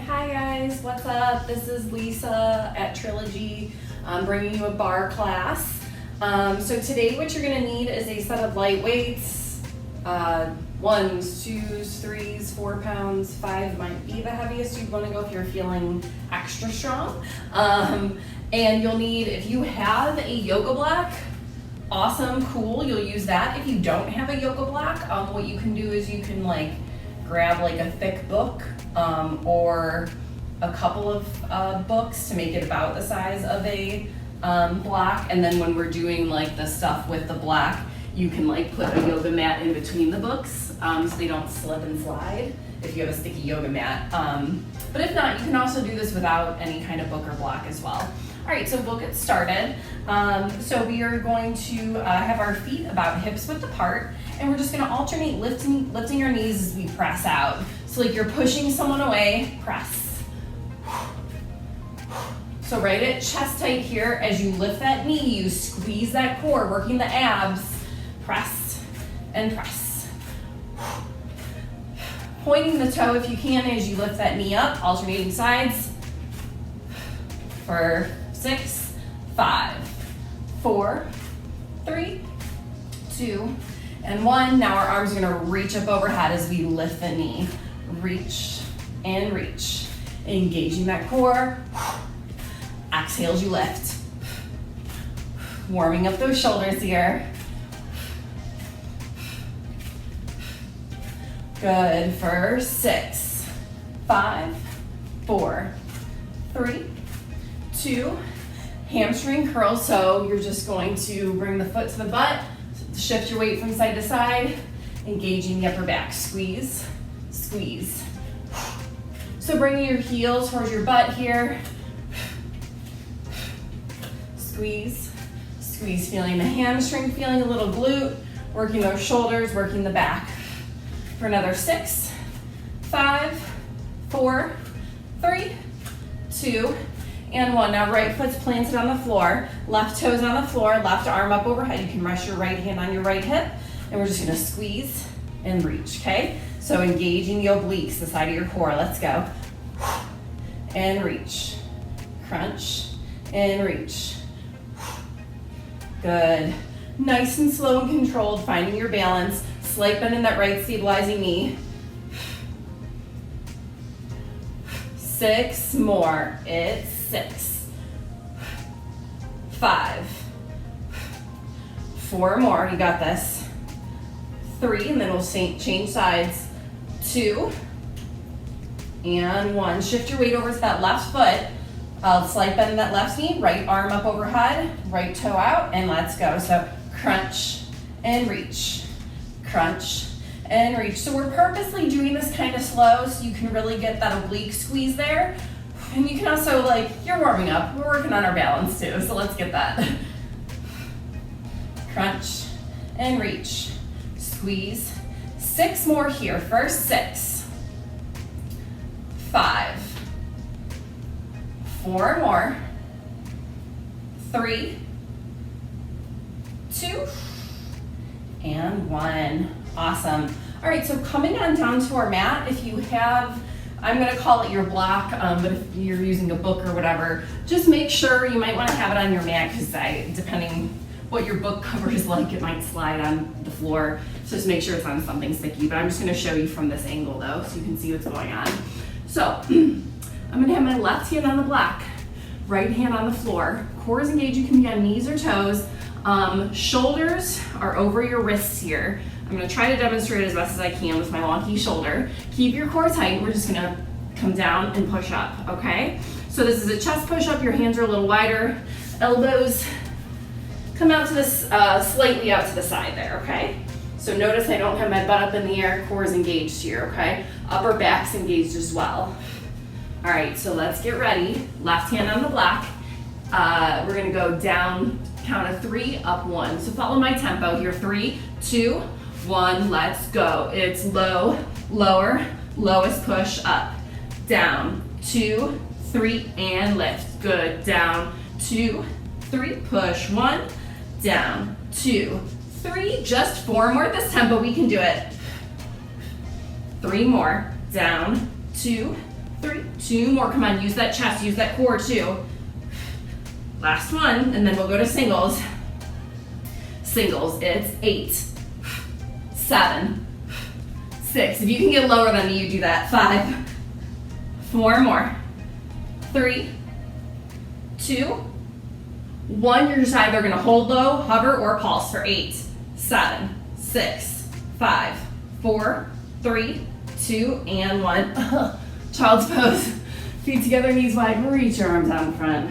Hi guys, what's up? This is Lisa at Trilogy. I'm bringing you a bar class. So today what you're going to need is a set of light weights. 1s, 2s, 3s, 4 pounds, 5 might be the heaviest you'd want to go if you're feeling extra strong. And you'll need, if you have a yoga block, awesome, cool, you'll use that. If you don't have a yoga block, what you can do is you can grab a thick book or a couple of books to make it about the size of a block, and then when we're doing the stuff with the block, you can put a yoga mat in between the books so they don't slip and slide if you have a sticky yoga mat. But if not, you can also do this without any kind of book or block as well. All right, so we'll get started. So we are going to have our feet about hips width apart, and we're just gonna alternate lifting our knees as we press out. So you're pushing someone away, press. So right at chest height here, as you lift that knee, you squeeze that core, working the abs, press and press. Pointing the toe if you can as you lift that knee up, alternating sides for 6, 5, 4, 3, 2, and 1. Now our arms are gonna reach up overhead as we lift the knee. Reach and reach. Engaging that core. Exhale as you lift. Warming up those shoulders here. Good for 6, 5, 4, 3, 2, hamstring curls. So you're just going to bring the foot to the butt, shift your weight from side to side, engaging the upper back. Squeeze, squeeze. So bringing your heels towards your butt here. Squeeze, squeeze, feeling the hamstring, feeling a little glute, working those shoulders, working the back. For another 6, 5, 4, 3, 2, and 1. Now right foot's planted on the floor, left toes on the floor, left arm up overhead. You can rest your right hand on your right hip, and we're just gonna squeeze and reach, okay? So engaging the obliques, the side of your core. Let's go. And reach. Crunch and reach. Good. Nice and slow and controlled, finding your balance. Slight bend in that right stabilizing knee. 6 more. It's 6. 5. 4 more. You got this. 3, and then we'll change sides. 2 and 1. Shift your weight over to that left foot. Slight bend in that left knee. Right arm up overhead. Right toe out, and let's go. So crunch and reach. Crunch and reach. So we're purposely doing this kind of slow so you can really get that oblique squeeze there. And you can also, you're warming up. We're working on our balance too, so let's get that. Crunch and reach. Squeeze. 6 more here. First 6. 5. 4 more. 3, 2, and 1. Awesome. All right, so coming on down to our mat, if you have, I'm gonna call it your block, but if you're using a book or whatever, just make sure, you might wanna have it on your mat, because depending what your book cover is like, it might slide on the floor. So just make sure it's on something sticky, but I'm just gonna show you from this angle though, so you can see what's going on. So, I'm gonna have my left hand on the block, right hand on the floor. Core is engaged, you can be on knees or toes. Shoulders are over your wrists here. I'm gonna try to demonstrate as best as I can with my wonky shoulder. Keep your core tight. We're just gonna come down and push up, okay? So this is a chest push up. Your hands are a little wider. Elbows come out to this, slightly out to the side there, okay? So notice I don't have my butt up in the air. Core is engaged here, okay? Upper back's engaged as well. All right, so let's get ready. Left hand on the block. We're gonna go down, count of 3, up 1. So follow my tempo here. 3, 2, 1, let's go. It's low, lower, lowest push, up, down, 2, 3, and lift. Good, down, 2, 3, push, 1, down, 2, 3, just 4 more at this tempo, we can do it. 3 more, down, 2, 3, 2 more. Come on, use that chest, use that core too. Last one, and then we'll go to singles. Singles, it's 8, 7, 6. If you can get lower than me, you do that. 5, 4 more. 3, 2, 1. You're just either gonna hold low, hover, or pulse for 8, 7, 6, 5, 4, 3, 2, and 1. Child's pose. Feet together, knees wide, reach your arms out in front.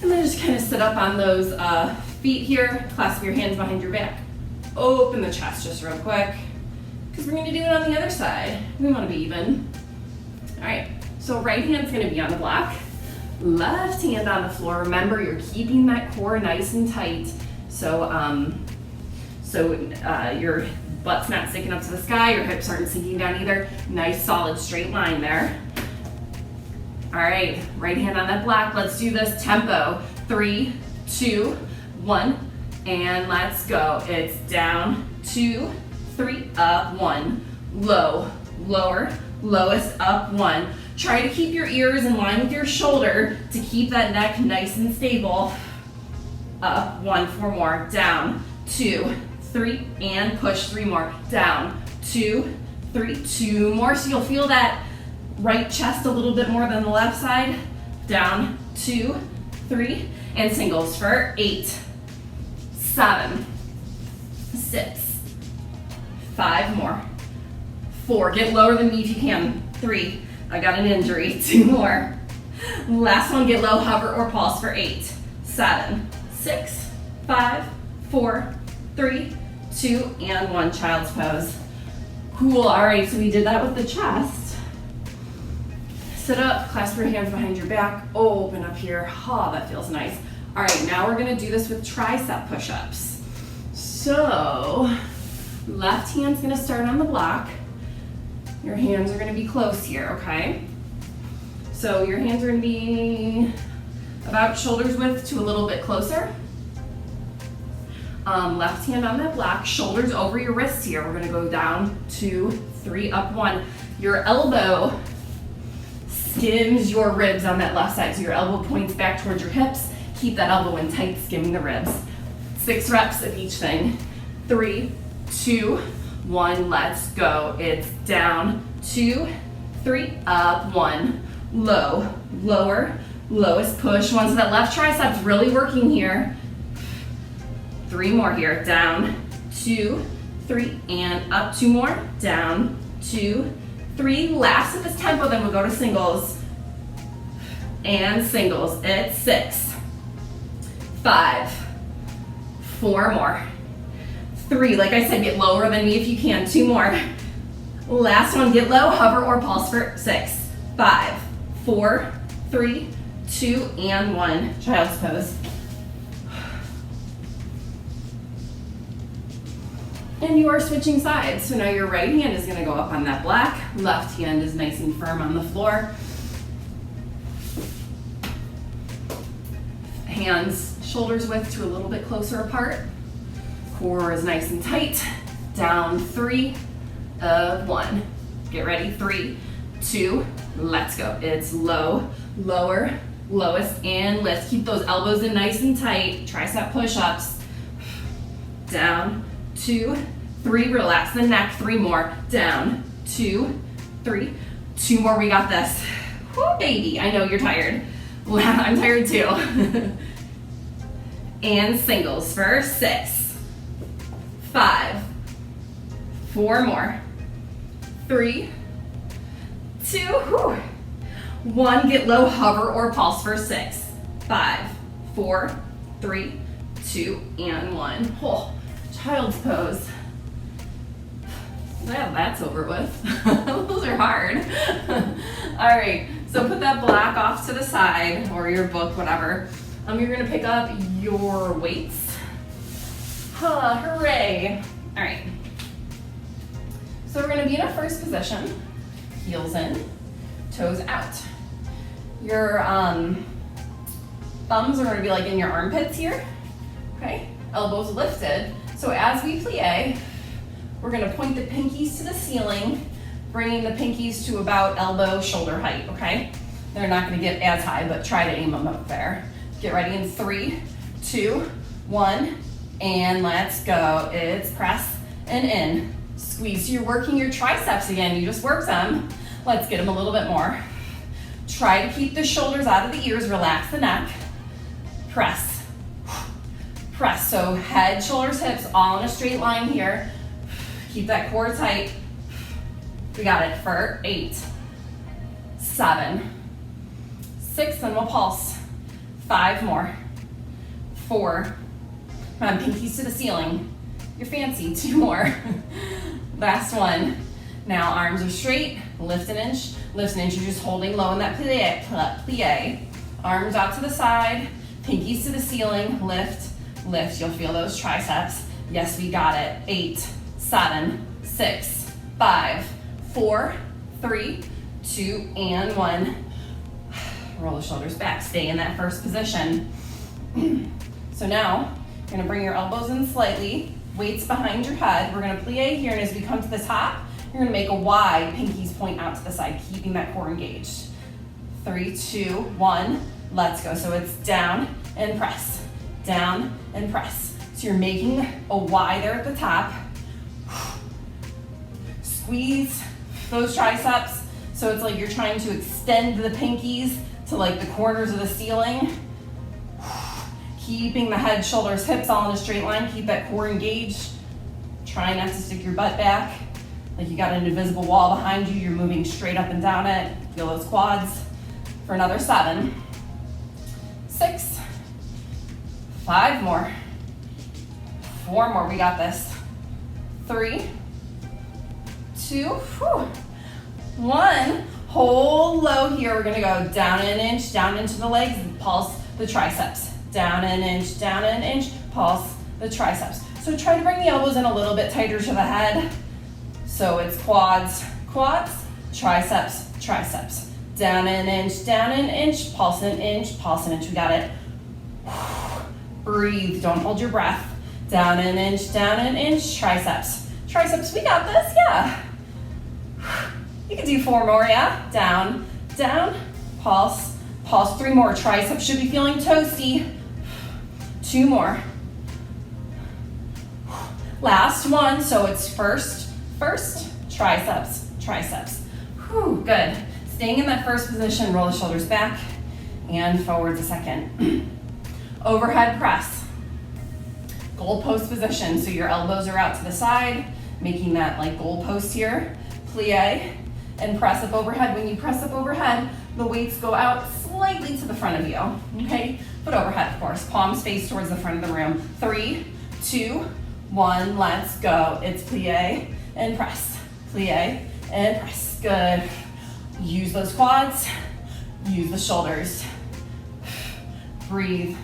And then just kind of sit up on those feet here, clasp your hands behind your back. Open the chest just real quick, because we're gonna do it on the other side. We wanna be even. All right, so right hand's gonna be on the block, left hand on the floor. Remember, you're keeping that core nice and tight, so your butt's not sticking up to the sky, your hips aren't sinking down either. Nice, solid, straight line there. All right, right hand on that block. Let's do this tempo. 3, 2, 1, and let's go. It's down, 2, 3, up, 1. Low, lower, lowest, up, 1. Try to keep your ears in line with your shoulder to keep that neck nice and stable. Up, 1, 4 more. Down, 2, 3, and push, 3 more. Down, 2, 3, 2 more. So you'll feel that right chest a little bit more than the left side. Down, 2, 3, and singles for 8, 7, 6, 5 more. 4, get lower than me if you can. 3, I got an injury. 2 more. Last one, get low, hover, or pulse for 8, 7, 6, 5, 4, 3, 2, and 1. Child's pose. Cool, all right, so we did that with the chest. Sit up, clasp your hands behind your back, open up here. Oh, that feels nice. All right, now we're gonna do this with tricep push-ups. So, left hand's gonna start on the block. Your hands are gonna be close here, okay? So your hands are gonna be about shoulders width to a little bit closer. Left hand on that block, shoulders over your wrists here. We're gonna go down, 2, 3, up, 1. Your elbow skims your ribs on that left side. So your elbow points back towards your hips. Keep that elbow in tight, skimming the ribs. 6 reps of each thing. 3, 2, 1, let's go. It's down, 2, 3, up, 1. Low, lower, lowest push. One, so that left tricep's really working here. 3 more here. Down, 2, 3, and up. 2 more. Down, 2, 3. Last of this tempo, then we'll go to singles. And singles. It's 6, 5, 4 more. 3, like I said, get lower than me if you can. 2 more. Last one, get low, hover or pulse for 6, 5, 4, 3, 2, and 1. Child's pose. And you are switching sides. So now your right hand is gonna go up on that block. Left hand is nice and firm on the floor. Hands shoulders width to a little bit closer apart. Core is nice and tight. Down, 3, up, 1. Get ready, 3, 2, let's go. It's low, lower, lowest, and lift. Keep those elbows in nice and tight. Tricep push-ups. Down, 2, 3, relax the neck. 3 more. Down, 2, 3, 2 more. We got this. Whoo, baby, I know you're tired. I'm tired too. And singles for 6, 5, 4 more. 3, 2, 1. Get low, hover or pulse for 6, 5, 4, 3, 2, and 1. Oh, child's pose. Yeah, that's over with. Those are hard. All right, so put that block off to the side, or your book, whatever. You're gonna pick up your weights. Hooray. All right. So we're gonna be in a first position, heels in, toes out. Your thumbs are gonna be like in your armpits here, okay? Elbows lifted. So as we plie, we're gonna point the pinkies to the ceiling, bringing the pinkies to about elbow, shoulder height, okay? They're not gonna get as high, but try to aim them up there. Get ready in 3, 2, 1, and let's go. It's press and in. Squeeze. So you're working your triceps again. You just worked them. Let's get them a little bit more. Try to keep the shoulders out of the ears. Relax the neck. Press. Press. So head, shoulders, hips, all in a straight line here. Keep that core tight. We got it for 8, 7, 6, and we'll pulse. 5 more. 4. Come on, pinkies to the ceiling. You're fancy. 2 more. Last one. Now arms are straight. Lift an inch. Lift an inch. You're just holding low in that plie. Arms out to the side. Pinkies to the ceiling. Lift, lift. You'll feel those triceps. Yes, we got it. 8, 7, 6, 5, 4, 3, 2, and 1. Roll the shoulders back. Stay in that first position. So now, you're gonna bring your elbows in slightly. Weights behind your head. We're gonna plie here, and as we come to the top, you're gonna make a Y. Pinkies point out to the side, keeping that core engaged. 3, 2, 1, let's go. So it's down and press, down and press. So you're making a Y there at the top. Squeeze those triceps. So it's like you're trying to extend the pinkies to like the corners of the ceiling. Keeping the head, shoulders, hips all in a straight line. Keep that core engaged. Try not to stick your butt back. Like you got an invisible wall behind you. You're moving straight up and down it. Feel those quads. For another 7, 6, 5 more. 4 more. We got this. 3, 2, 1. Hold low here. We're gonna go down an inch, down into the legs, and pulse the triceps. Down an inch, pulse the triceps. So try to bring the elbows in a little bit tighter to the head. So it's quads, quads, triceps, triceps. Down an inch, pulse an inch, pulse an inch. We got it. Breathe, don't hold your breath. Down an inch, triceps. Triceps, we got this, yeah. You can do 4 more, yeah? Down, down, pulse, pulse. 3 more. Triceps should be feeling toasty. 2 more. Last one, so it's first, triceps, triceps. Whew, good. Staying in that first position, roll the shoulders back and forwards a second. Overhead press. Goalpost position, so your elbows are out to the side, making that like goalpost here. Plie and press up overhead. When you press up overhead, the weights go out slightly to the front of you, okay? But overhead, of course. Palms face towards the front of the room. 3, 2, 1, let's go. It's plie and press. Plie and press. Good. Use those quads. Use the shoulders. Breathe.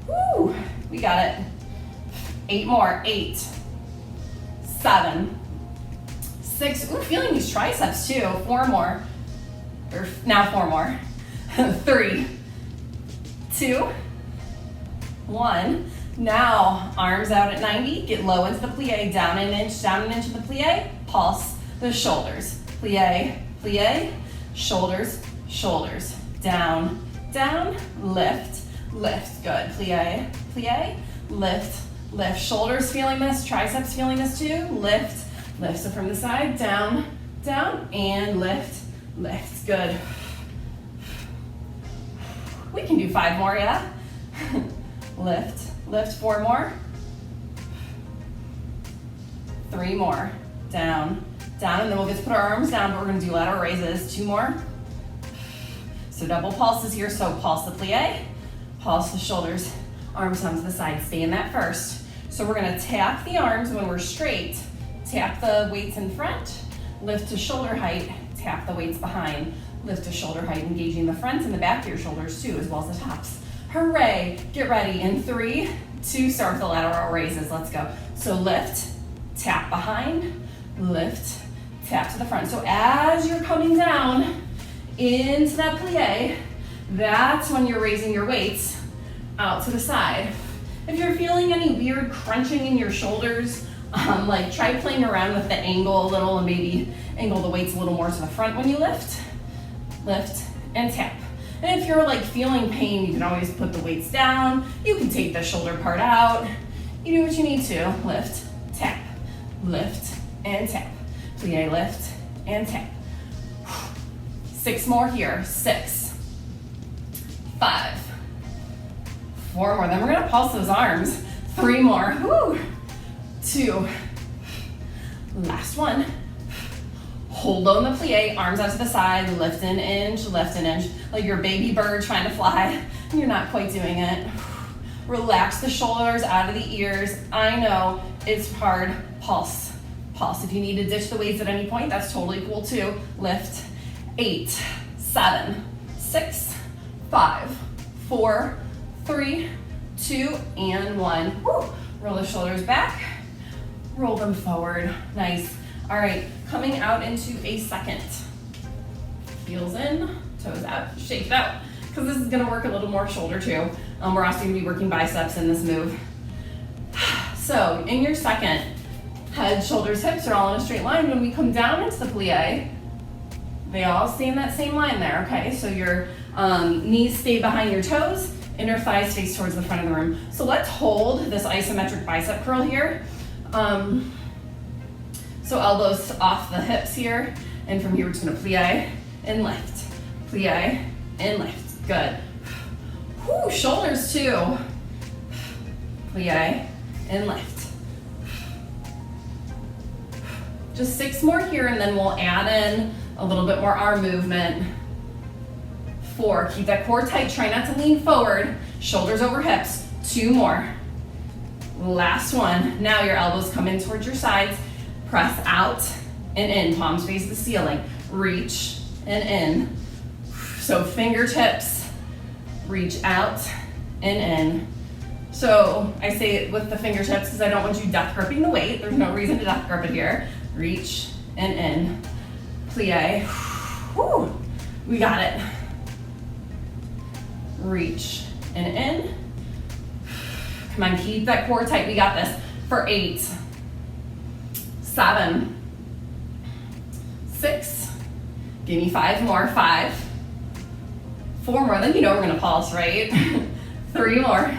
Woo! We got it. 8 more. 8, 7, 6. Ooh, feeling these triceps too. 4 more. Or now 4 more. 3, 2, 1. Now arms out at 90. Get low into the plie. Down an inch in the plie. Pulse the shoulders. Plie, plie, shoulders, shoulders. Down, down, lift, lift. Good. Plie, plie, lift, lift. Shoulders feeling this. Triceps feeling this too. Lift, lift. So from the side, down, down, and lift, lift. Good. We can do 5 more, yeah? Lift, lift. 4 more. 3 more. Down, down, and then we'll get to put our arms down, but we're gonna do lateral raises. 2 more. So double pulses here, so pulse the plie, pulse the shoulders, arms down to the side. Stay in that first. So we're gonna tap the arms when we're straight, tap the weights in front, lift to shoulder height, tap the weights behind, lift to shoulder height, engaging the front and the back of your shoulders too, as well as the tops. Hooray! Get ready in 3, 2, start with the lateral raises. Let's go. So lift, tap behind, lift, tap to the front. So as you're coming down into that plie, that's when you're raising your weights out to the side. If you're feeling any weird crunching in your shoulders, like try playing around with the angle a little and maybe angle the weights a little more to the front when you lift, and tap. And if you're like feeling pain, you can always put the weights down. You can take the shoulder part out. You do what you need to. Lift, and tap. Plie, lift, and tap. 6 more here. 6, 5, 4 more. Then we're gonna pulse those arms. 3 more. Woo. 2. Last one. Hold low in the plie, arms out to the side, lift an inch, like you're a baby bird trying to fly. You're not quite doing it. Relax the shoulders out of the ears. I know it's hard. Pulse. If you need to ditch the weights at any point, that's totally cool too. Lift. 8, 7, 6, 5, 4, 3, 2, and 1. Woo. Roll the shoulders back. Roll them forward. Nice. All right, coming out into a second. Heels in, toes out, shake it out. Because this is gonna work a little more shoulder too. We're also gonna be working biceps in this move. So in your second, head, shoulders, hips are all in a straight line. When we come down into the plie, they all stay in that same line there, okay? So your knees stay behind your toes, inner thighs face towards the front of the room. So let's hold this isometric bicep curl here. So elbows off the hips here, and from here we're just gonna plie and lift, plie and lift. Good. Whoo, shoulders too. Plie and lift. Just 6 more here, and then we'll add in a little bit more arm movement. 4, keep that core tight, try not to lean forward, shoulders over hips. 2 more. Last one. Now your elbows come in towards your sides. Press out and in, palms face the ceiling. Reach and in. So fingertips, reach out and in. So I say it with the fingertips because I don't want you death gripping the weight. There's no reason to death grip it here. Reach and in. Plie. Whew. We got it. Reach and in. Come on, keep that core tight. We got this for 8, 7, 6, give me 5 more, 5, 4 more, then you know we're gonna pulse, right? 3 more,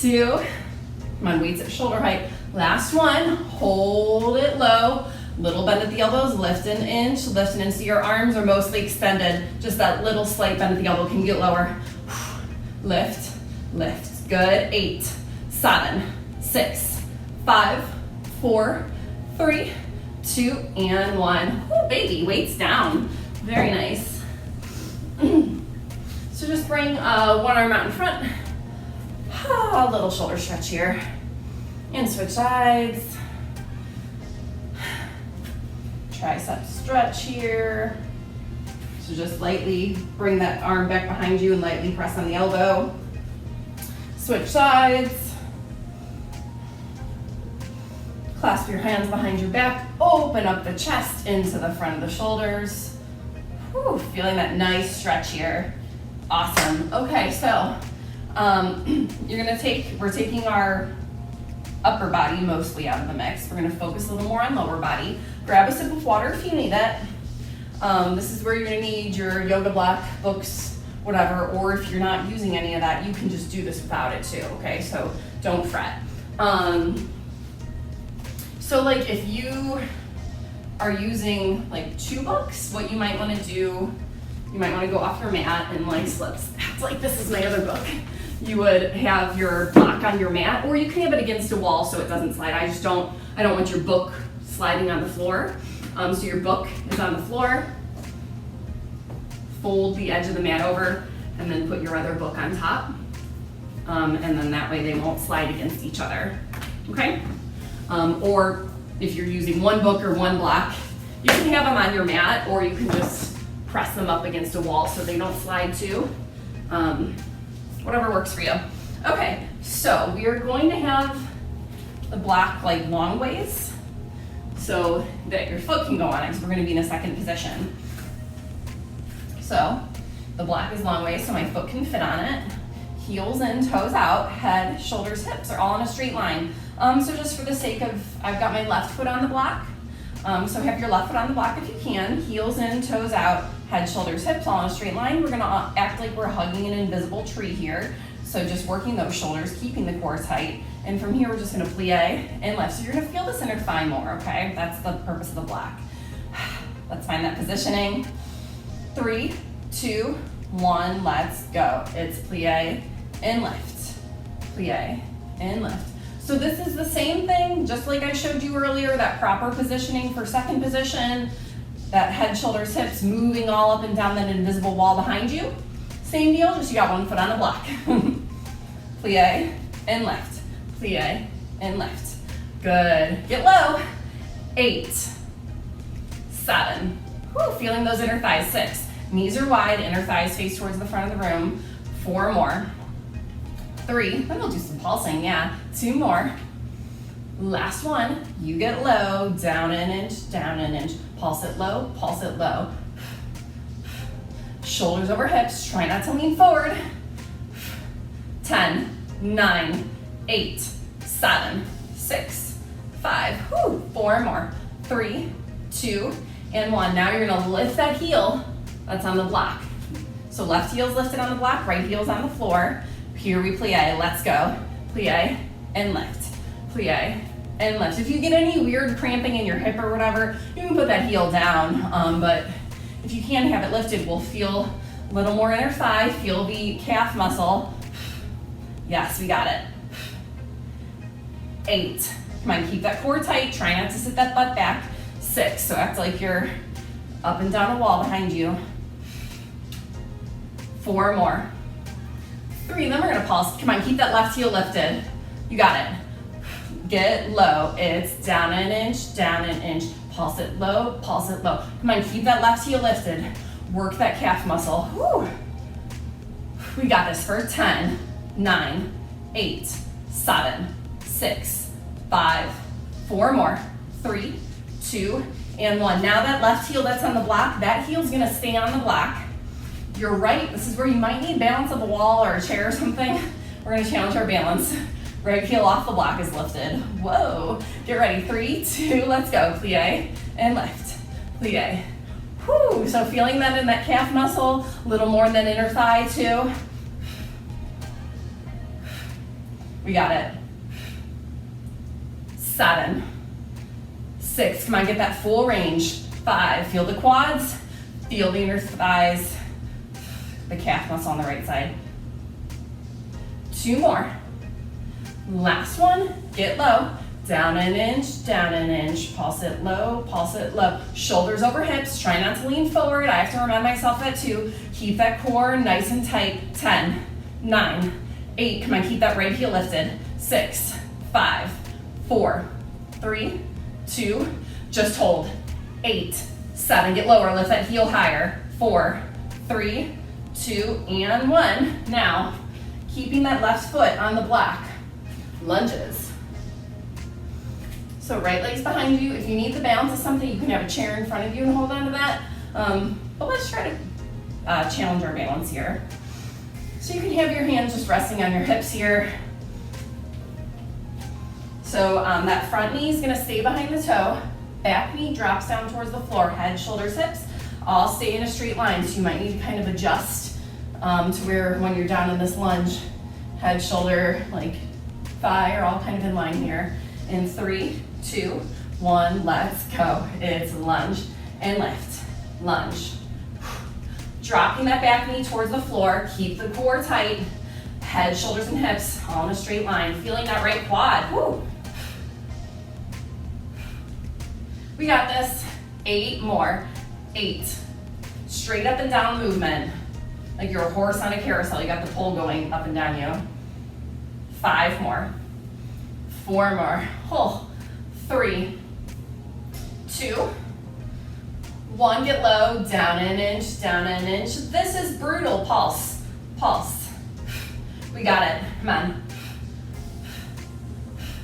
2, come on, weights at shoulder height. Last one, hold it low, little bend at the elbows, lift an inch, so your arms are mostly extended, just that little slight bend at the elbow can get lower. Lift, good. 8, 7, 6, 5, 4, 3, 2, and 1. Ooh, baby, weights down. Very nice. So just bring one arm out in front. A little shoulder stretch here. And switch sides. Tricep stretch here. So just lightly bring that arm back behind you and lightly press on the elbow. Switch sides. Clasp your hands behind your back. Open up the chest into the front of the shoulders. Whew, feeling that nice stretch here. Awesome. Okay, so we're taking our upper body mostly out of the mix. We're gonna focus a little more on lower body. Grab a sip of water if you need it. This is where you're gonna need your yoga block, books, whatever, or if you're not using any of that, you can just do this without it too, okay? So don't fret. So like if you are using like 2 books, what you might wanna do, you might wanna go off your mat and like slips. It's like this is my other book. You would have your block on your mat, or you can have it against a wall so it doesn't slide. I don't want your book sliding on the floor. So your book is on the floor. Fold the edge of the mat over and then put your other book on top. And then that way they won't slide against each other, okay? Or if you're using one book or one block, you can have them on your mat, or you can just press them up against a wall so they don't slide too. Whatever works for you. Okay, so we are going to have the block like long ways so that your foot can go on it, because we're gonna be in a second position. So the block is long ways so my foot can fit on it. heels in, toes out, head, shoulders, hips are all in a straight line. So just for the sake of, I've got my left foot on the block. So have your left foot on the block if you can, heels in, toes out, head, shoulders, hips, all in a straight line. We're gonna act like we're hugging an invisible tree here. So just working those shoulders, keeping the core tight. And from here, we're just gonna plie and lift. So you're gonna feel this inner thigh more, okay? That's the purpose of the block. Let's find that positioning. 3, 2, 1, let's go. It's plie and lift, plie and lift. So this is the same thing, just like I showed you earlier, that proper positioning for second position, that head, shoulders, hips, moving all up and down that invisible wall behind you. Same deal, just you got one foot on the block. Plie and lift, plie and lift. Good, get low. 8, 7, whew, feeling those inner thighs. 6, knees are wide, inner thighs face towards the front of the room. 4 more. 3, then we'll do some pulsing, yeah. 2 more. Last one, you get low, down an inch, pulse it low, pulse it low. Shoulders over hips, try not to lean forward. 10, 9, 8, 7, 6, 5, whew, 4 more. 3, 2, and 1. Now you're gonna lift that heel that's on the block. So left heel's lifted on the block, right heel's on the floor. Here we plie, let's go. Plie and lift, plie and lift. If you get any weird cramping in your hip or whatever, you can put that heel down, but if you can have it lifted, we'll feel a little more inner thigh, feel the calf muscle. Yes, we got it. 8, come on, keep that core tight, try not to sit that butt back. 6, so act like you're up and down a wall behind you. 4 more. 3, then we're gonna pulse. Come on, keep that left heel lifted. You got it. Get low, it's down an inch, pulse it low, pulse it low. Come on, keep that left heel lifted. Work that calf muscle. Whew. We got this for 10, 9, 8, 7, 6, 5, 4 more. 3, 2, and 1. Now that left heel that's on the block, that heel's gonna stay on the block. You're right, this is where you might need balance of a wall or a chair or something. We're gonna challenge our balance. Right heel off the block is lifted. Whoa, get ready, 3, 2, let's go. Plie and lift, plie. Whew, so feeling that in that calf muscle, a little more than inner thigh too. We got it. 7, 6, come on, get that full range. 5, feel the quads, feel the inner thighs, the calf muscle on the right side. 2 more. Last one, get low, down an inch, pulse it low, shoulders over hips, try not to lean forward. I have to remind myself that too. Keep that core nice and tight. 10, 9, 8, come on, keep that right heel lifted. 6, 5, 4, 3, 2, just hold. 8, 7, get lower, lift that heel higher. 4, 3, 2, and 1. Now, keeping that left foot on the block. Lunges. So right leg's behind you. If you need the balance of something, you can have a chair in front of you and hold on to that. But let's try to challenge our balance here. So you can have your hands just resting on your hips here. So that front knee is gonna stay behind the toe. Back knee drops down towards the floor. Head, shoulders, hips, all stay in a straight line. So you might need to kind of adjust to where when you're down in this lunge, head, shoulder, like thigh are all kind of in line here. In 3, 2, 1, let's go. It's lunge and lift, lunge. Dropping that back knee towards the floor, keep the core tight, head, shoulders, and hips all in a straight line. Feeling that right quad, woo. We got this, 8 more, 8. Straight up and down movement, like you're a horse on a carousel, you got the pole going up and down you. 5 more, 4 more, oh, 3, 2, 1, get low, down an inch, This is brutal, pulse, pulse. We got it, come on.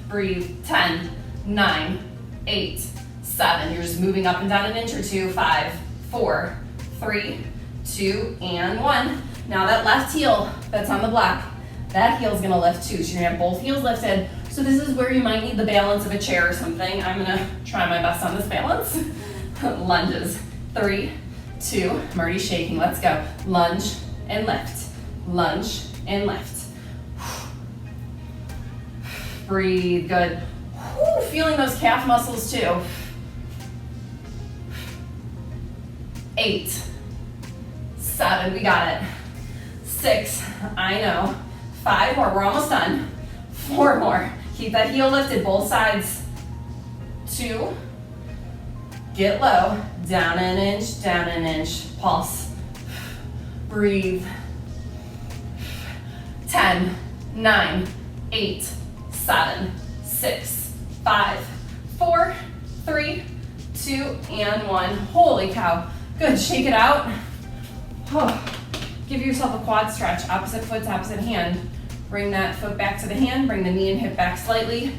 Breathe, 10, 9, 8, 7. You're just moving up and down an inch or 2, 5, 4, 3, 2, and 1. Now that left heel that's on the block, That heel's gonna lift too. So you're gonna have both heels lifted. So this is where you might need the balance of a chair or something. I'm gonna try my best on this balance. Lunges, 3, 2, I'm already shaking, let's go. Lunge and lift, lunge and lift. Breathe, good. Whew, feeling those calf muscles too. 8, 7, we got it. 6, I know. 5 more, we're almost done. 4 more, keep that heel lifted, both sides. 2, get low, down an inch, pulse. Breathe. 10, 9, 8, 7, 6, 5, 4, 3, 2, and 1. Holy cow. Good, shake it out. Oh. Give yourself a quad stretch, opposite foot to opposite hand. Bring that foot back to the hand, bring the knee and hip back slightly,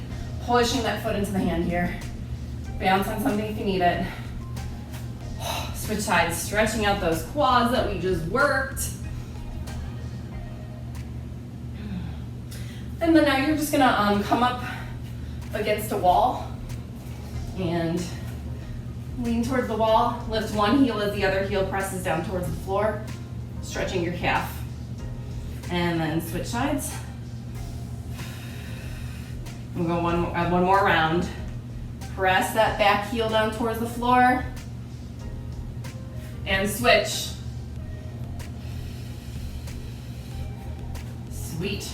pushing that foot into the hand here. Bounce on something if you need it. Switch sides, stretching out those quads that we just worked. And then now you're just gonna come up against a wall and lean towards the wall. Lift one heel as the other heel presses down towards the floor, stretching your calf. And then switch sides. We'll go one more round. Press that back heel down towards the floor. And switch. Sweet.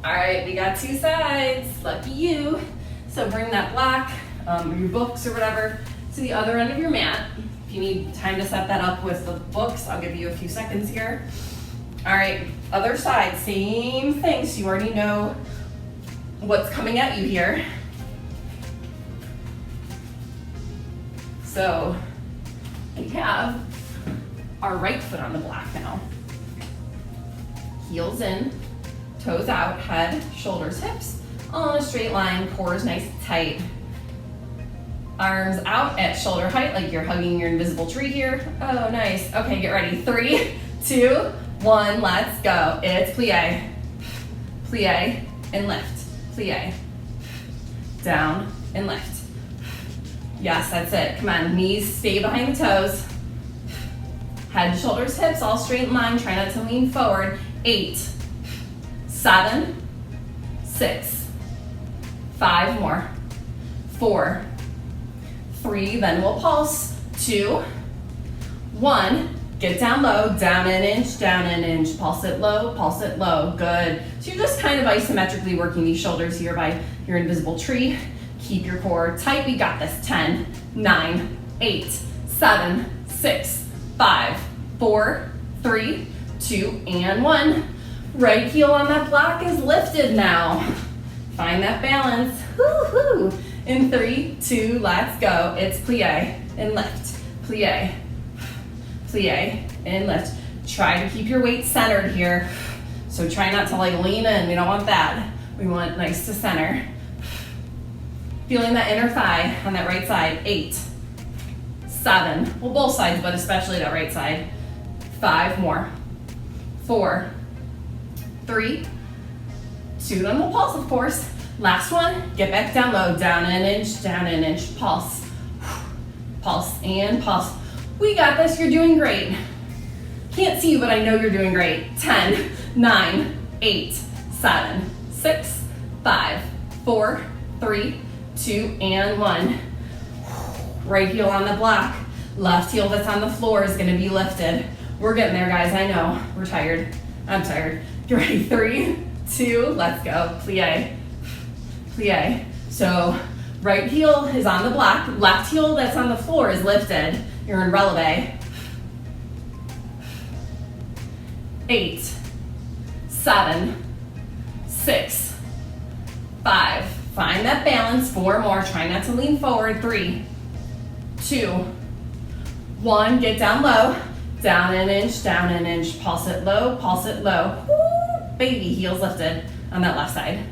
All right, we got 2 sides. Lucky you. So bring that block, or your books or whatever, to the other end of your mat. If you need time to set that up with the books, I'll give you a few seconds here. All right, other side, same thing. So you already know what's coming at you here. So we have our right foot on the block now. Heels in, toes out, head, shoulders, hips, all in a straight line, core is nice and tight. Arms out at shoulder height, like you're hugging your invisible tree here. Oh, nice. Okay, get ready. 3, 2, 1, let's go. It's plie, plie, and lift, plie, down, and lift. Yes, that's it. Come on, knees stay behind the toes. Head, shoulders, hips, all straight in line. Try not to lean forward. 8, 7, 6, 5 more, 4, 3, then we'll pulse. 2, 1, get down low, down an inch, pulse it low, good. So you're just kind of isometrically working these shoulders here by your invisible tree. Keep your core tight, we got this. 10, 9, 8, 7, 6, 5, 4, 3, 2, and 1. Right heel on that block is lifted now. Find that balance. Woo-hoo. In 3, 2, let's go. It's plie and lift, plie, plie, and lift. Try to keep your weight centered here. So try not to like lean in, we don't want that. We want nice to center. Feeling that inner thigh on that right side. 8, 7, well both sides, but especially that right side. 5 more, 4, 3, 2, then we'll pulse of course. Last one, get back down low, down an inch, pulse, pulse, and pulse. We got this, you're doing great. Can't see you, but I know you're doing great. 10, 9, 8, 7, 6, 5, 4, 3, 2, and 1. Right heel on the block. Left heel that's on the floor is gonna be lifted. We're getting there, guys, I know. We're tired. I'm tired. Get ready, 3, 2, let's go. Plie, plie. So right heel is on the block. Left heel that's on the floor is lifted. You're in releve. 8, 7, 6, 5. Find that balance. 4 more. Try not to lean forward. 3, 2, 1. Get down low. Down an inch. Pulse it low, pulse it low. Woo, baby, heels lifted on that left side.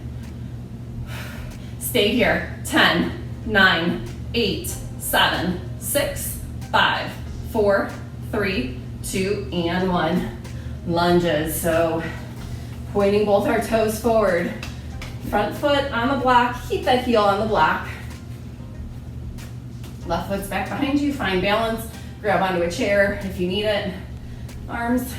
Stay here. 10, 9, 8, 7, 6, 5, 4, 3, 2, and 1. Lunges. So Pointing both our toes forward. Front foot on the block, keep that heel on the block. Left foot's back behind you, find balance. Grab onto a chair if you need it. Arms,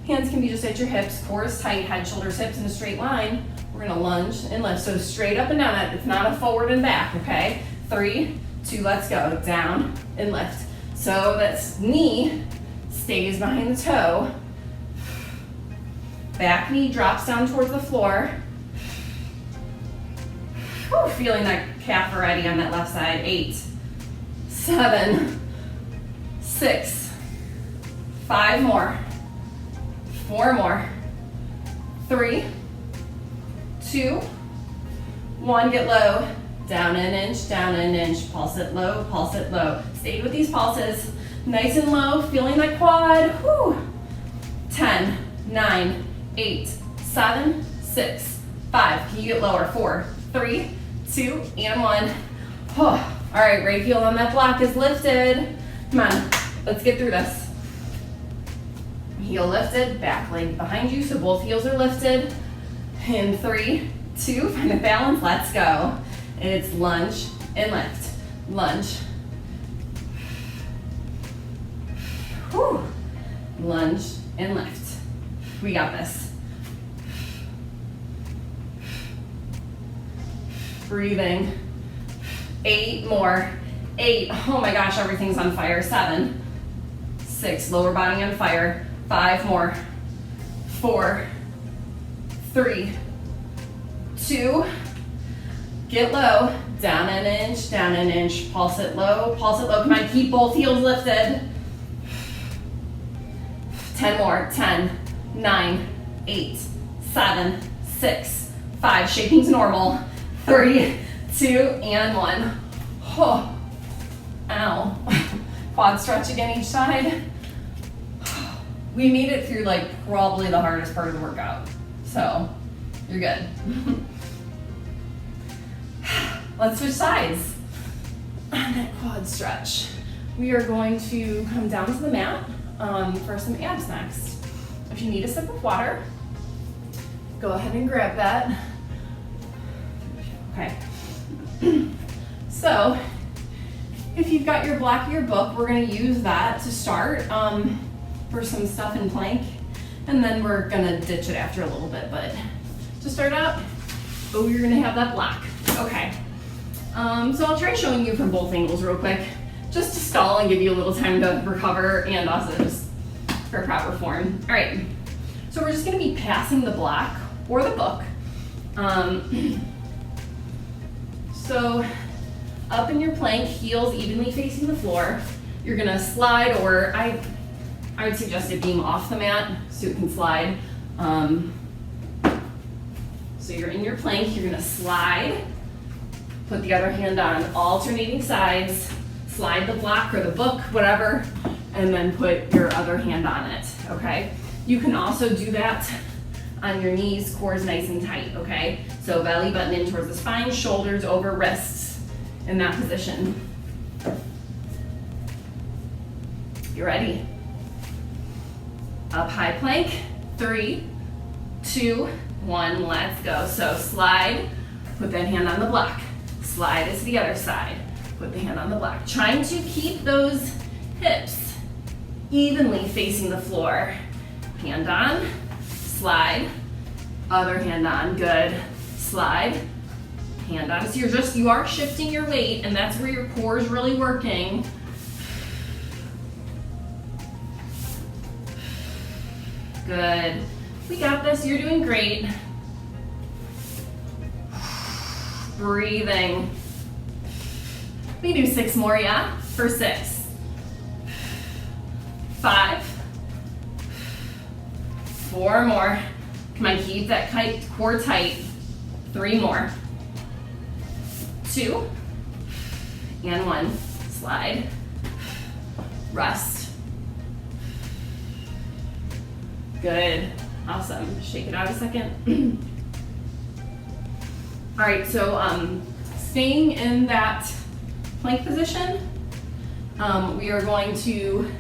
hands can be just at your hips. Core is tight, head, shoulders, hips in a straight line. We're gonna lunge and lift. So straight up and down. It's not a forward and back, okay? 3, 2, let's go. Down and lift. So that's knee stays behind the toe. Back knee drops down towards the floor. Whew, feeling that calf already on that left side. 8, 7, 6, 5 more, 4 more, 3, 2, 1, get low, down an inch, pulse it low, pulse it low. Stay with these pulses, nice and low, feeling that quad, whew. 10, 9, 8, 7, 6, 5, can you get lower? 4, 3, 2, and 1. Oh, all right, right heel on that block is lifted. Come on, let's get through this. Heel lifted, back leg behind you, so both heels are lifted. In 3, 2, find a balance, let's go. It's lunge and lift, lunge. Whew. Lunge and lift. We got this. Breathing. 8 more. 8, oh my gosh, everything's on fire. 7, 6, lower body on fire. 5 more. 4, 3, 2, get low, down an inch, pulse it low, come on, keep both heels lifted. 10 more, 10, 9, 8, 7, 6, 5, shaping's normal. 3, 2, and 1. Oh, ow. Quad stretch again each side. We made it through like probably the hardest part of the workout. So, you're good. Let's switch sides. On that quad stretch, we are going to come down to the mat for some abs next. If you need a sip of water, go ahead and grab that. Okay. So, if you've got your block of your book, we're going to use that to start for some stuff in plank, and then we're going to ditch it after a little bit. But to start out, you're going to have that block. Okay. So I'll try showing you from both angles real quick, just to stall and give you a little time to recover and also just for proper form. All right. So we're just going to be passing the block or the book. So up in your plank, heels evenly facing the floor. You're gonna slide, or I would suggest it being off the mat so it can slide. So you're in your plank, you're gonna slide, put the other hand on alternating sides, slide the block or the book, whatever, and then put your other hand on it, okay? You can also do that on your knees, core is nice and tight, okay? So belly button in towards the spine, shoulders over wrists in that position. You ready? Up high plank, 3, 2, 1, let's go. So slide, put that hand on the block. Slide it to the other side, put the hand on the block. Trying to keep those hips evenly facing the floor. Hand on, slide, other hand on, good. Slide, hand on. So you are shifting your weight, and that's where your core is really working. Good. We got this, you're doing great. Breathing. We do 6 more, yeah? For 6. 5. 4 more. Come on, keep that core tight. 3 more. 2. And 1. Slide. Rest. Good. Awesome. Shake it out a second. All right, so staying in that plank position, we are going to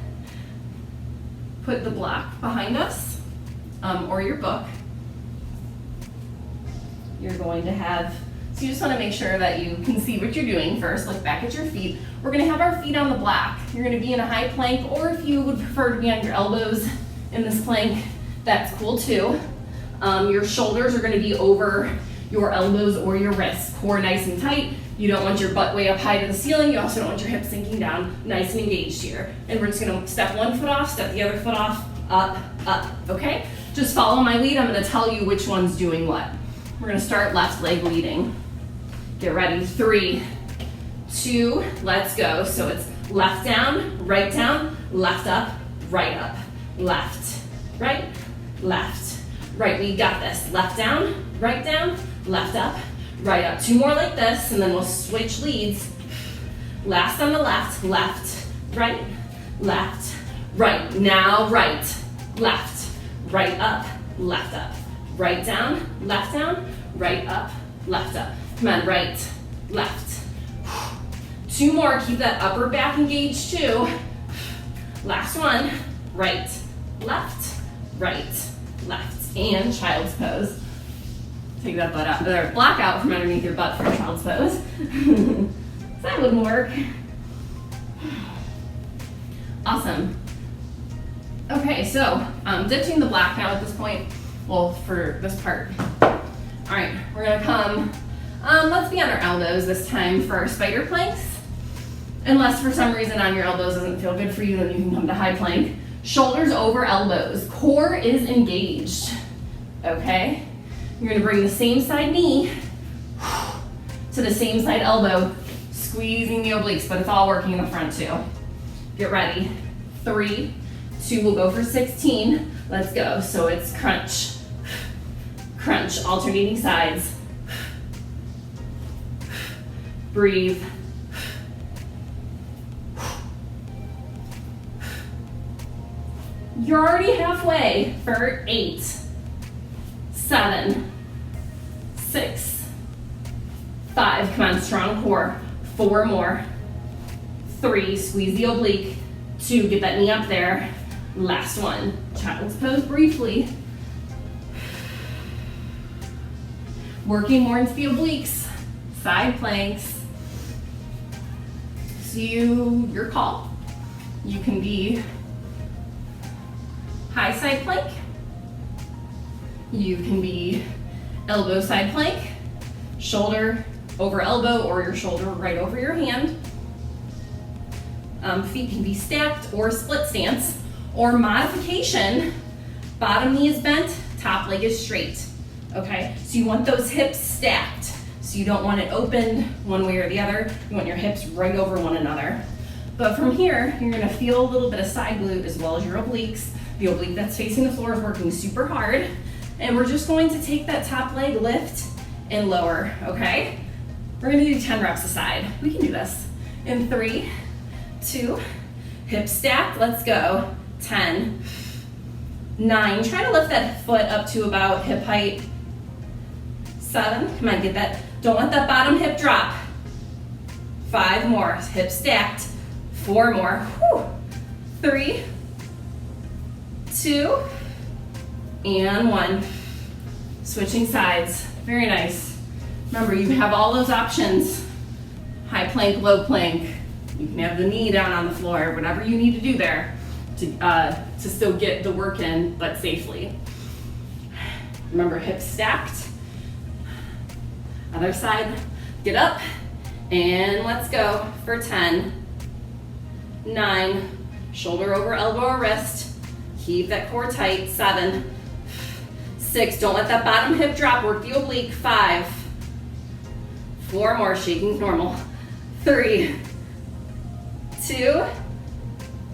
put the block behind us, or your book, you're going to have, so you just want to make sure that you can see what you're doing first. Look back at your feet. We're going to have our feet on the block. You're going to be in a high plank, or if you would prefer to be on your elbows in this plank, that's cool too. Your shoulders are going to be over your elbows or your wrists. Core nice and tight. You don't want your butt way up high to the ceiling. You also don't want your hips sinking down. Nice and engaged here. And we're just going to step one foot off, step the other foot off, up, okay? Just follow my lead. I'm going to tell you which one's doing what. We're going to start left leg leading. Get ready. 3, 2, let's go. So it's left down, left up, right up, left, right, we got this. Left down, left up, right up. 2 more like this, and then we'll switch leads. Last on the left, right, now right, left, right up, right down, right up, left up. Come on, right, left. 2 more, keep that upper back engaged too. Last one, right, left, and child's pose. Take that butt out, or block out from underneath your butt for child's pose. That wouldn't work. Awesome. Okay, so ditching the block now at this point, well, for this part. All right, we're gonna come, let's be on our elbows this time for our spider planks. Unless for some reason on your elbows doesn't feel good for you, then you can come to high plank. Shoulders over elbows, core is engaged, okay? You're gonna bring the same side knee to the same side elbow, squeezing the obliques, but it's all working in the front too. Get ready. 3, 2, we'll go for 16. Let's go. So it's crunch, alternating sides. Breathe. You're already halfway for 8, 7, 6, 5, come on, strong core. 4 more. 3, squeeze the oblique. 2, get that knee up there. Last one, child's pose briefly. Working more into the obliques, side planks. So your call. You can be high side plank. You can be elbow side plank, shoulder over elbow or your shoulder right over your hand. Feet can be stacked or split stance, or modification, bottom knee is bent, top leg is straight, okay? So you want those hips stacked. So you don't want it open one way or the other. You want your hips right over one another. But from here, you're gonna feel a little bit of side glute as well as your obliques. The oblique that's facing the floor is working super hard. And we're just going to take that top leg, lift and lower, okay? We're gonna do 10 reps a side. We can do this. In 3, 2, hip stacked, let's go. 10, 9, try to lift that foot up to about hip height. 7, come on, get that, don't let that bottom hip drop. 5 more, hip stacked. 4 more, whew. 3, 2, and 1. Switching sides, very nice. Remember, you have all those options. High plank, low plank. You can have the knee down on the floor, whatever you need to do there to still get the work in, but safely. Remember, hips stacked. Other side, get up, and let's go for 10, 9, shoulder over elbow or wrist. Keep that core tight. 7, 6, don't let that bottom hip drop, work the oblique. 5, 4 more, shaking's normal. 3, 2,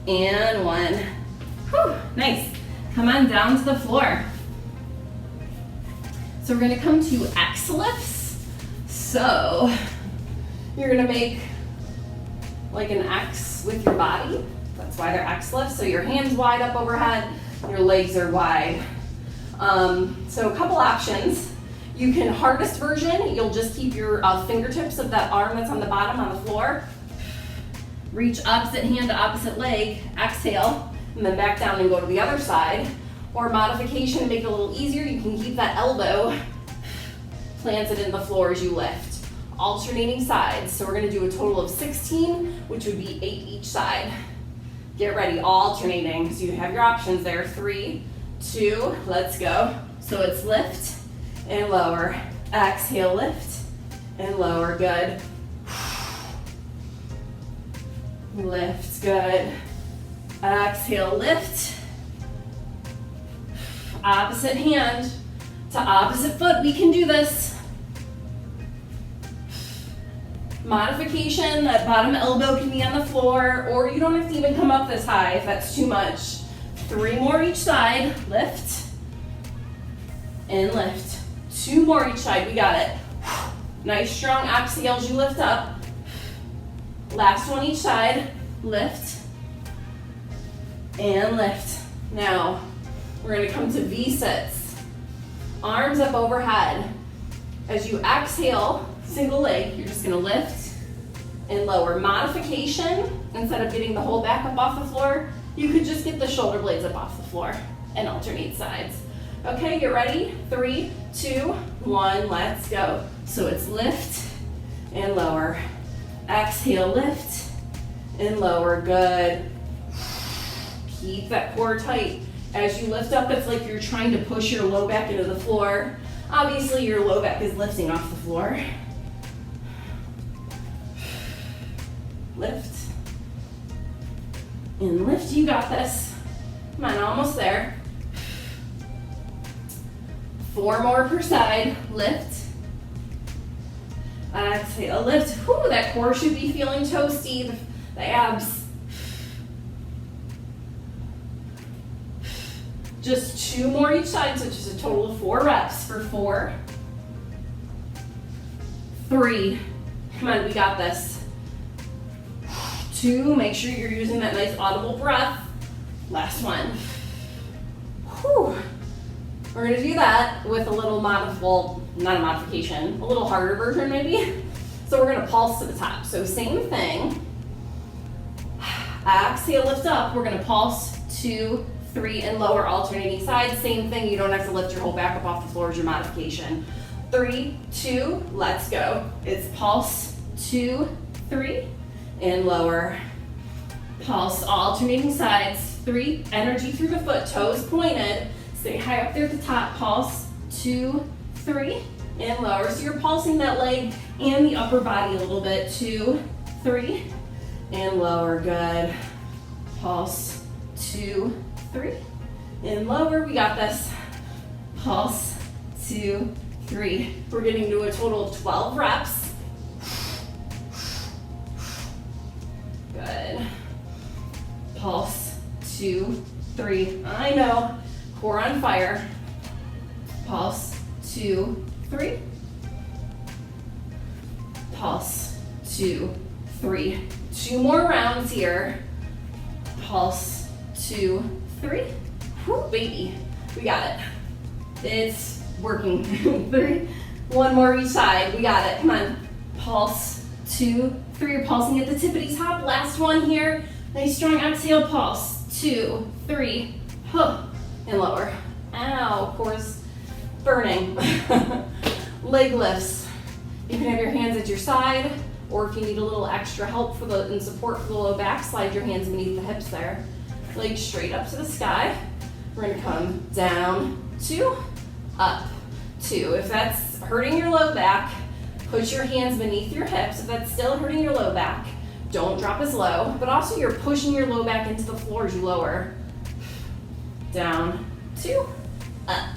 and 1. Whew, nice. Come on down to the floor. So we're gonna come to X lifts. So you're gonna make like an X with your body. That's why they're X lifts. So your hands wide up overhead, your legs are wide. So a couple options. You can, hardest version, you'll just keep your fingertips of that arm that's on the bottom on the floor. Reach opposite hand to opposite leg, exhale, and then back down and go to the other side. Or modification to make it a little easier, you can keep that elbow plant it in the floor as you lift. Alternating sides. So we're gonna do a total of 16, which would be 8 each side. Get ready, alternating. So you have your options there. 3, 2, let's go. So it's lift and lower. Exhale, lift and lower, good. Lift, good. Exhale, lift. Opposite hand to opposite foot, we can do this. Modification, that bottom elbow can be on the floor, or you don't have to even come up this high if that's too much. 3 more each side, lift, and lift. 2 more each side, we got it. Nice strong exhales, you lift up. Last one each side, lift, and lift. Now, we're gonna come to V-sits. Arms up overhead. As you exhale, single leg, you're just gonna lift and lower. Modification, instead of getting the whole back up off the floor, you could just get the shoulder blades up off the floor and alternate sides. Okay, get ready? 3, 2, 1, let's go. So it's lift and lower. Exhale, lift and lower, good. Keep that core tight. As you lift up, it's like you're trying to push your low back into the floor. Obviously, your low back is lifting off the floor. Lift. And lift, you got this. Come on, almost there. 4 more per side, lift. Exhale, lift. Whew, that core should be feeling toasty, the abs. Just 2 more each side, so just a total of 4 reps for 4, 3, come on, we got this. 2, make sure you're using that nice audible breath. Last one. Whew. We're gonna do that with a little not a modification, a little harder version maybe. So we're gonna pulse to the top. So same thing. Exhale, lift up. We're gonna pulse 2, 3, and lower, alternating sides. Same thing, you don't have to lift your whole back up off the floor as your modification. 3, 2, let's go. It's pulse, 2, 3, and lower. Pulse, alternating sides. 3, energy through the foot, toes pointed. Stay high up there at the top, pulse, 2, 3, and lower. So you're pulsing that leg and the upper body a little bit. 2, 3, and lower, good. Pulse, 2, 3, and lower, we got this. Pulse, 2, 3. We're getting to a total of 12 reps. Good. Pulse, 2, 3. I know, core on fire. Pulse, 2, 3. Pulse, 2, 3. 2 more rounds here. Pulse, 2, 3. Whew, baby, we got it. It's working. 3. 1 more each side. We got it. Come on. Pulse, 2, 3. You're pulsing at the tippity top. Last one here. Nice strong exhale. Pulse, 2, 3. Huh. And lower. Ow, core's burning. Leg lifts. You can have your hands at your side, or if you need a little extra help and support for the low back, slide your hands beneath the hips there. Legs straight up to the sky. We're gonna come down, 2, up, 2. If that's hurting your low back, put your hands beneath your hips. If that's still hurting your low back, don't drop as low, but also you're pushing your low back into the floor as you lower. Down, 2, up,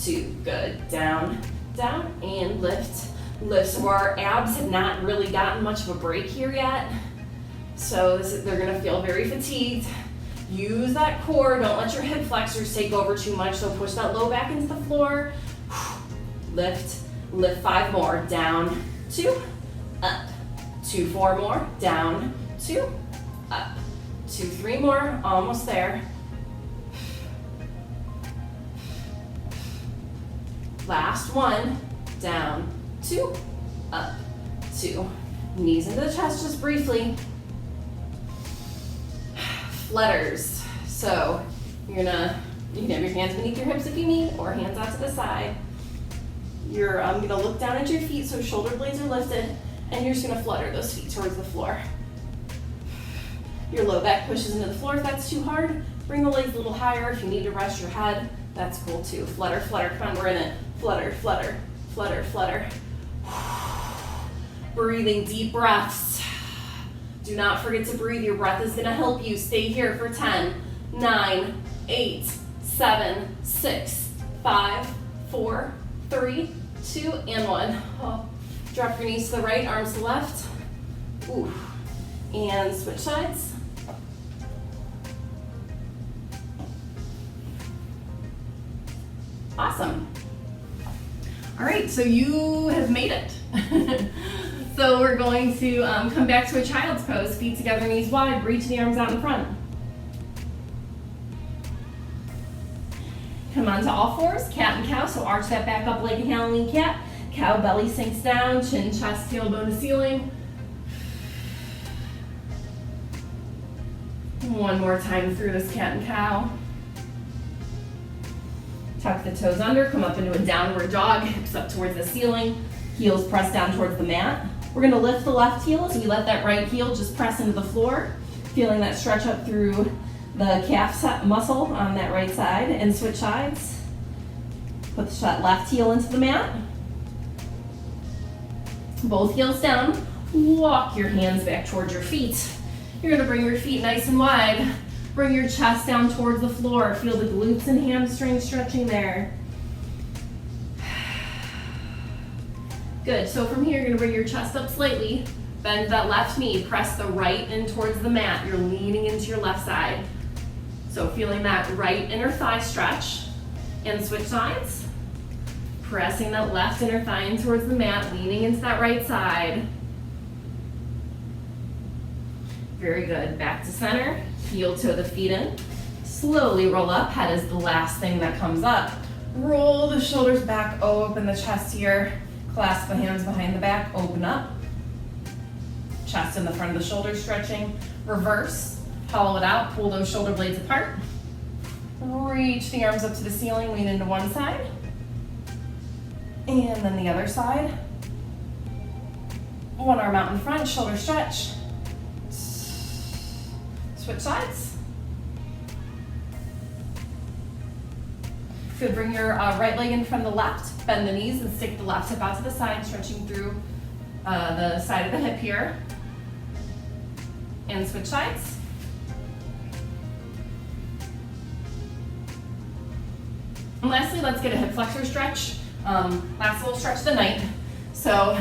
2, good. Down, down, and lift, lift. So our abs have not really gotten much of a break here yet. So they're gonna feel very fatigued. Use that core, don't let your hip flexors take over too much, so push that low back into the floor. Lift, lift 5 more, down, 2, up, 2, 4 more, down, 2, up, 2, 3 more, almost there. Last one, down, 2, up, 2. Knees into the chest just briefly. Flutters. So you can have your hands beneath your hips if you need, or hands out to the side. You're gonna look down at your feet so shoulder blades are lifted, and you're just gonna flutter those feet towards the floor. Your low back pushes into the floor if that's too hard. Bring the legs a little higher. If you need to rest your head, that's cool too. Flutter, flutter, come on, we're in it. Flutter, flutter, flutter, flutter. Breathing deep breaths. Do not forget to breathe. Your breath is gonna help you. Stay here for 10, 9, 8, 7, 6, 5, 4, 3, 2, and 1. Oh. Drop your knees to the right, arms to the left. Ooh. And switch sides. Awesome. All right, so you have made it. So we're going to come back to a child's pose, feet together, knees wide, reach the arms out in front. Come onto all fours, cat and cow, so arch that back up like a Halloween cat. Cow belly sinks down, chin, chest, tailbone to ceiling. One more time through this cat and cow. Tuck the toes under, come up into a downward dog, hips up towards the ceiling, heels press down towards the mat. We're gonna lift the left heel as we let that right heel just press into the floor, feeling that stretch up through the calf muscle on that right side, and switch sides. Put that left heel into the mat. Both heels down. Walk your hands back towards your feet. You're gonna bring your feet nice and wide. Bring your chest down towards the floor. Feel the glutes and hamstrings stretching there. Good, so from here, you're gonna bring your chest up slightly. Bend that left knee, press the right in towards the mat. You're leaning into your left side. So feeling that right inner thigh stretch. And switch sides. Pressing that left inner thigh in towards the mat, leaning into that right side. Very good, back to center. Heel toe the feet in. Slowly roll up, head is the last thing that comes up. Roll the shoulders back, open the chest here. Clasp the hands behind the back, open up. Chest in the front of the shoulders stretching. Reverse, hollow it out, pull those shoulder blades apart. Reach the arms up to the ceiling, lean into one side. And then the other side. One arm out in front, shoulder stretch. Switch sides. Good, bring your right leg in front of the left, bend the knees and stick the left hip out to the side, stretching through the side of the hip here. And switch sides. And lastly, let's get a hip flexor stretch. Last little stretch of the night. So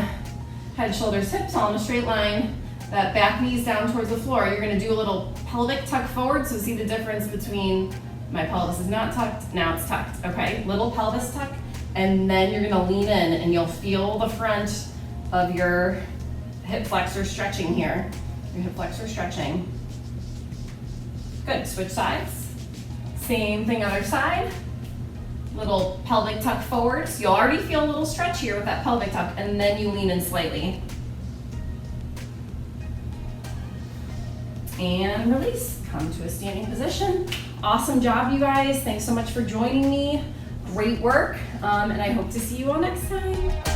head, shoulders, hips all in a straight line. That back knees down towards the floor. You're gonna do a little pelvic tuck forward, so see the difference between my pelvis is not tucked, now it's tucked, okay? Little pelvis tuck, and then you're gonna lean in and you'll feel the front of your hip flexor stretching here. Your hip flexor stretching. Good, switch sides. Same thing other side. Little pelvic tuck forward, so you'll already feel a little stretch here with that pelvic tuck, and then you lean in slightly. And release, come to a standing position. Awesome job, you guys. Thanks so much for joining me. Great work, and I hope to see you all next time.